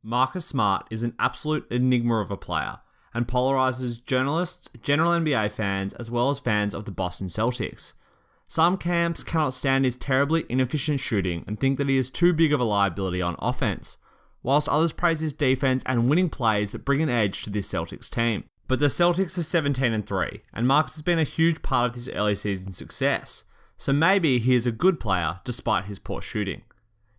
Marcus Smart is an absolute enigma of a player and polarises journalists, general NBA fans, as well as fans of the Boston Celtics. Some camps cannot stand his terribly inefficient shooting and think that he is too big of a liability on offense, whilst others praise his defense and winning plays that bring an edge to this Celtics team. But the Celtics are 17-3, and Marcus has been a huge part of this early season success, so maybe he is a good player despite his poor shooting.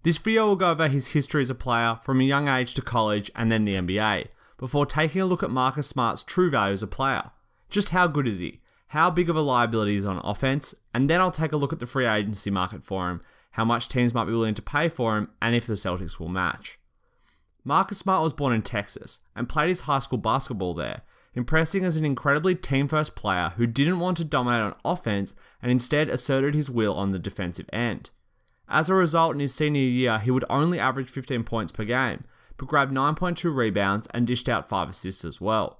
This video will go over his history as a player from a young age to college and then the NBA, before taking a look at Marcus Smart's true value as a player. Just how good is he? How big of a liability is on offense? And then I'll take a look at the free agency market for him, how much teams might be willing to pay for him, and if the Celtics will match. Marcus Smart was born in Texas and played his high school basketball there, impressing as an incredibly team-first player who didn't want to dominate on offense and instead asserted his will on the defensive end. As a result, in his senior year, he would only average 15 points per game, but grabbed 9.2 rebounds and dished out 5 assists as well.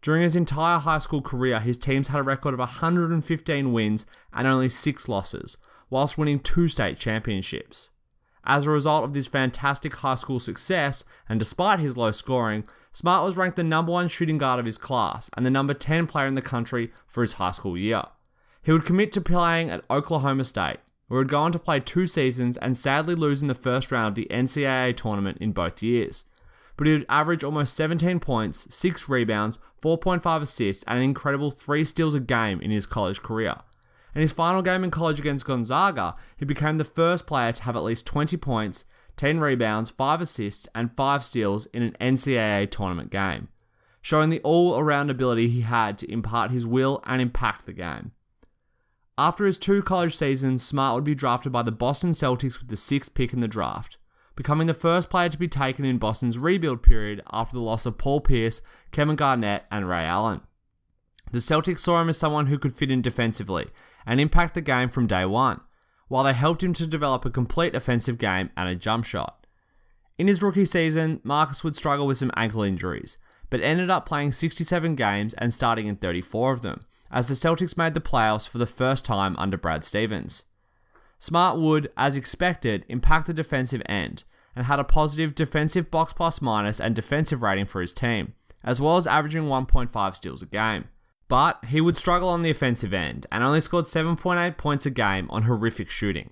During his entire high school career, his teams had a record of 115 wins and only 6 losses, whilst winning 2 state championships. As a result of this fantastic high school success, and despite his low scoring, Smart was ranked the #1 shooting guard of his class and the #10 player in the country for his high school year. He would commit to playing at Oklahoma State, where he would go on to play 2 seasons and sadly lose in the first round of the NCAA tournament in both years. But he would average almost 17 points, 6 rebounds, 4.5 assists, and an incredible 3 steals a game in his college career. In his final game in college against Gonzaga, he became the first player to have at least 20 points, 10 rebounds, 5 assists, and 5 steals in an NCAA tournament game, showing the all-around ability he had to impart his will and impact the game. After his 2 college seasons, Smart would be drafted by the Boston Celtics with the 6th pick in the draft, becoming the first player to be taken in Boston's rebuild period after the loss of Paul Pierce, Kevin Garnett, and Ray Allen. The Celtics saw him as someone who could fit in defensively and impact the game from day one, while they helped him to develop a complete offensive game and a jump shot. In his rookie season, Marcus would struggle with some ankle injuries, but ended up playing 67 games and starting in 34 of them, as the Celtics made the playoffs for the first time under Brad Stevens. Smart would, as expected, impact the defensive end, and had a positive defensive box plus minus and defensive rating for his team, as well as averaging 1.5 steals a game. But he would struggle on the offensive end, and only scored 7.8 points a game on horrific shooting.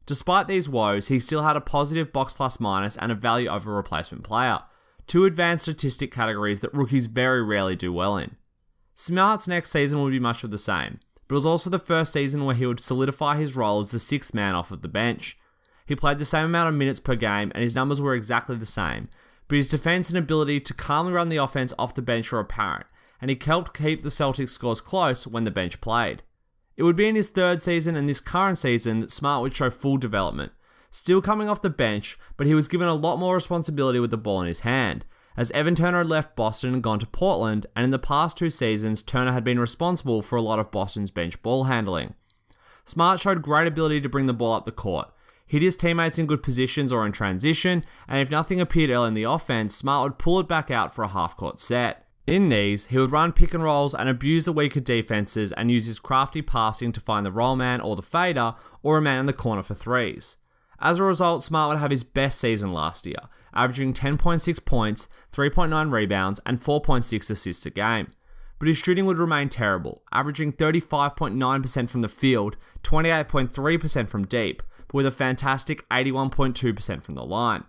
Despite these woes, he still had a positive box plus minus and a value over replacement player, 2 advanced statistic categories that rookies very rarely do well in. Smart's next season would be much of the same, but it was also the first season where he would solidify his role as the 6th man off of the bench. He played the same amount of minutes per game and his numbers were exactly the same, but his defense and ability to calmly run the offense off the bench were apparent, and he helped keep the Celtics scores close when the bench played. It would be in his 3rd season and this current season that Smart would show full development, still coming off the bench, but he was given a lot more responsibility with the ball in his hand, as Evan Turner had left Boston and gone to Portland, and in the past 2 seasons, Turner had been responsible for a lot of Boston's bench ball handling. Smart showed great ability to bring the ball up the court, hit his teammates in good positions or in transition, and if nothing appeared early in the offense, Smart would pull it back out for a half-court set. In these, he would run pick and rolls and abuse the weaker defenses and use his crafty passing to find the roll man or the fader, or a man in the corner for 3s. As a result, Smart would have his best season last year, averaging 10.6 points, 3.9 rebounds, and 4.6 assists a game. But his shooting would remain terrible, averaging 35.9% from the field, 28.3% from deep, but with a fantastic 81.2% from the line.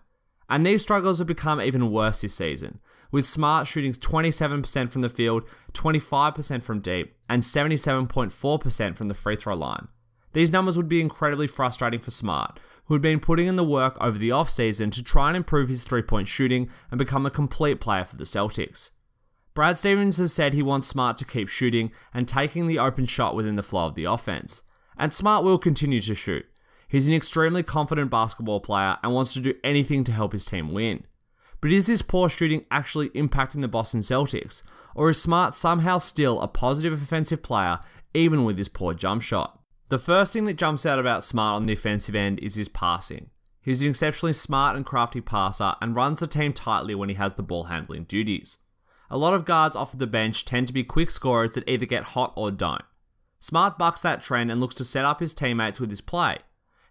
And these struggles have become even worse this season, with Smart shooting 27% from the field, 25% from deep, and 77.4% from the free throw line. These numbers would be incredibly frustrating for Smart, who had been putting in the work over the offseason to try and improve his 3-point shooting and become a complete player for the Celtics. Brad Stevens has said he wants Smart to keep shooting and taking the open shot within the flow of the offense, and Smart will continue to shoot. He's an extremely confident basketball player and wants to do anything to help his team win. But is this poor shooting actually impacting the Boston Celtics, or is Smart somehow still a positive offensive player even with his poor jump shot? The first thing that jumps out about Smart on the offensive end is his passing. He's an exceptionally smart and crafty passer and runs the team tightly when he has the ball handling duties. A lot of guards off of the bench tend to be quick scorers that either get hot or don't. Smart bucks that trend and looks to set up his teammates with his play.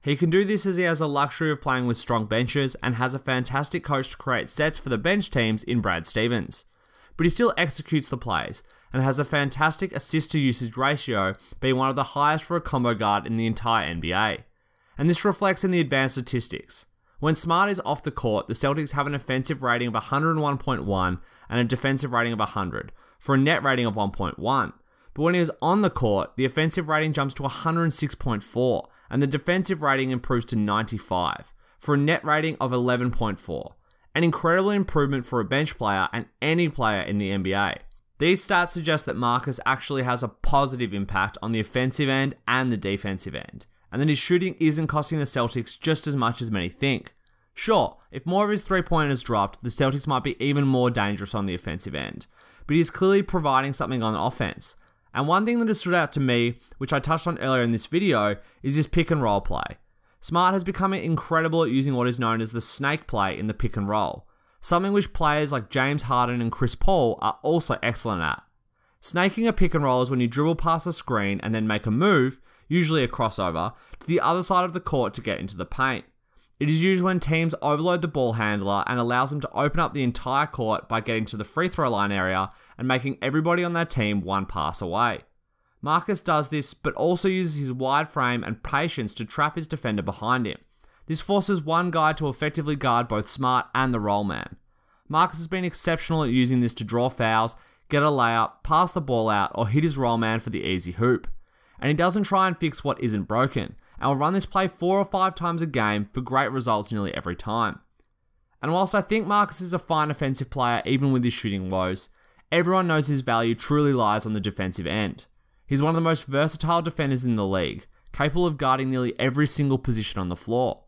He can do this as he has the luxury of playing with strong benches and has a fantastic coach to create sets for the bench teams in Brad Stevens. But he still executes the plays and has a fantastic assist to usage ratio, being one of the highest for a combo guard in the entire NBA. And this reflects in the advanced statistics. When Smart is off the court, the Celtics have an offensive rating of 101.1 and a defensive rating of 100, for a net rating of 1.1. But when he is on the court, the offensive rating jumps to 106.4, and the defensive rating improves to 95, for a net rating of 11.4. An incredible improvement for a bench player and any player in the NBA. These stats suggest that Marcus actually has a positive impact on the offensive end and the defensive end, and that his shooting isn't costing the Celtics just as much as many think. Sure, if more of his three-pointers dropped, the Celtics might be even more dangerous on the offensive end, but he's clearly providing something on offense. And one thing that has stood out to me, which I touched on earlier in this video, is his pick and roll play. Smart has become incredible at using what is known as the snake play in the pick and roll, something which players like James Harden and Chris Paul are also excellent at. Snaking a pick and roll is when you dribble past a screen and then make a move, usually a crossover, to the other side of the court to get into the paint. It is used when teams overload the ball handler and allows them to open up the entire court by getting to the free throw line area and making everybody on their team one pass away. Marcus does this, but also uses his wide frame and patience to trap his defender behind him. This forces one guy to effectively guard both Smart and the roll man. Marcus has been exceptional at using this to draw fouls, get a layup, pass the ball out, or hit his roll man for the easy hoop. And he doesn't try and fix what isn't broken, and will run this play 4 or 5 times a game for great results nearly every time. And whilst I think Marcus is a fine offensive player even with his shooting woes, everyone knows his value truly lies on the defensive end. He's one of the most versatile defenders in the league, capable of guarding nearly every single position on the floor.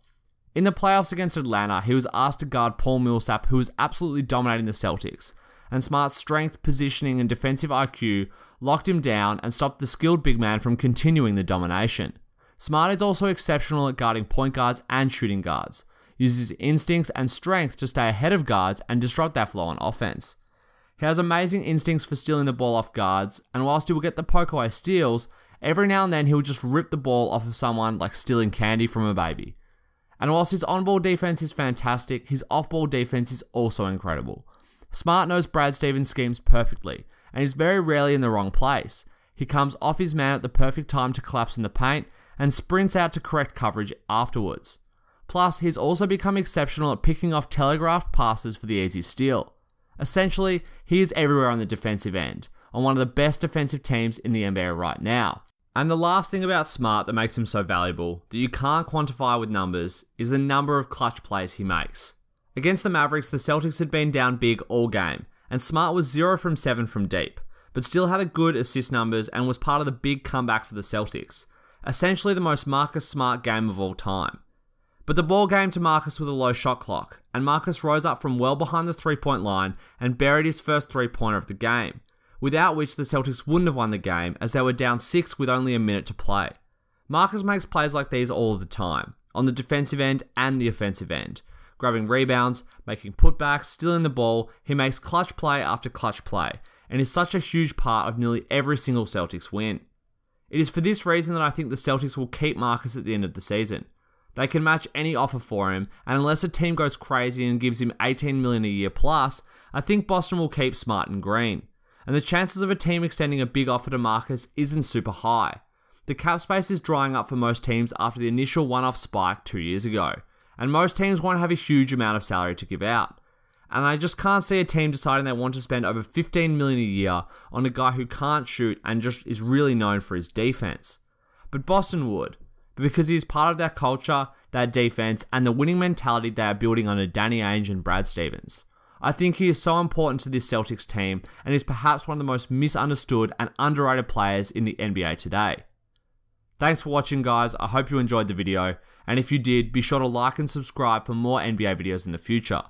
In the playoffs against Atlanta, he was asked to guard Paul Millsap, who was absolutely dominating the Celtics, and Smart's strength, positioning, and defensive IQ locked him down and stopped the skilled big man from continuing the domination. Smart is also exceptional at guarding point guards and shooting guards, uses his instincts and strength to stay ahead of guards and disrupt their flow on offense. He has amazing instincts for stealing the ball off guards, and whilst he will get the poke away steals, every now and then he will just rip the ball off of someone like stealing candy from a baby. And whilst his on-ball defense is fantastic, his off-ball defense is also incredible. Smart knows Brad Stevens' schemes perfectly, and is very rarely in the wrong place. He comes off his man at the perfect time to collapse in the paint, and sprints out to correct coverage afterwards. Plus, he's also become exceptional at picking off telegraphed passes for the easy steal. Essentially, he is everywhere on the defensive end, on one of the best defensive teams in the NBA right now. And the last thing about Smart that makes him so valuable, that you can't quantify with numbers, is the number of clutch plays he makes. Against the Mavericks, the Celtics had been down big all game, and Smart was 0 from 7 from deep, but still had a good assist numbers and was part of the big comeback for the Celtics. Essentially the most Marcus Smart game of all time. But the ball came to Marcus with a low shot clock, and Marcus rose up from well behind the three-point line and buried his first three-pointer of the game, without which the Celtics wouldn't have won the game as they were down 6 with only a minute to play. Marcus makes plays like these all of the time, on the defensive end and the offensive end. Grabbing rebounds, making putbacks, stealing the ball, he makes clutch play after clutch play, and is such a huge part of nearly every single Celtics win. It is for this reason that I think the Celtics will keep Marcus at the end of the season. They can match any offer for him, and unless a team goes crazy and gives him $18 million a year plus, I think Boston will keep Smart and Green. And the chances of a team extending a big offer to Marcus isn't super high. The cap space is drying up for most teams after the initial one-off spike 2 years ago, and most teams won't have a huge amount of salary to give out. And I just can't see a team deciding they want to spend over $15 million a year on a guy who can't shoot and just is really known for his defense. But Boston would, because he is part of their culture, their defense, and the winning mentality they are building under Danny Ainge and Brad Stevens. I think he is so important to this Celtics team and is perhaps one of the most misunderstood and underrated players in the NBA today. Thanks for watching, guys. I hope you enjoyed the video, and if you did, be sure to like and subscribe for more NBA videos in the future.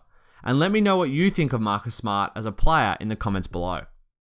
And let me know what you think of Marcus Smart as a player in the comments below.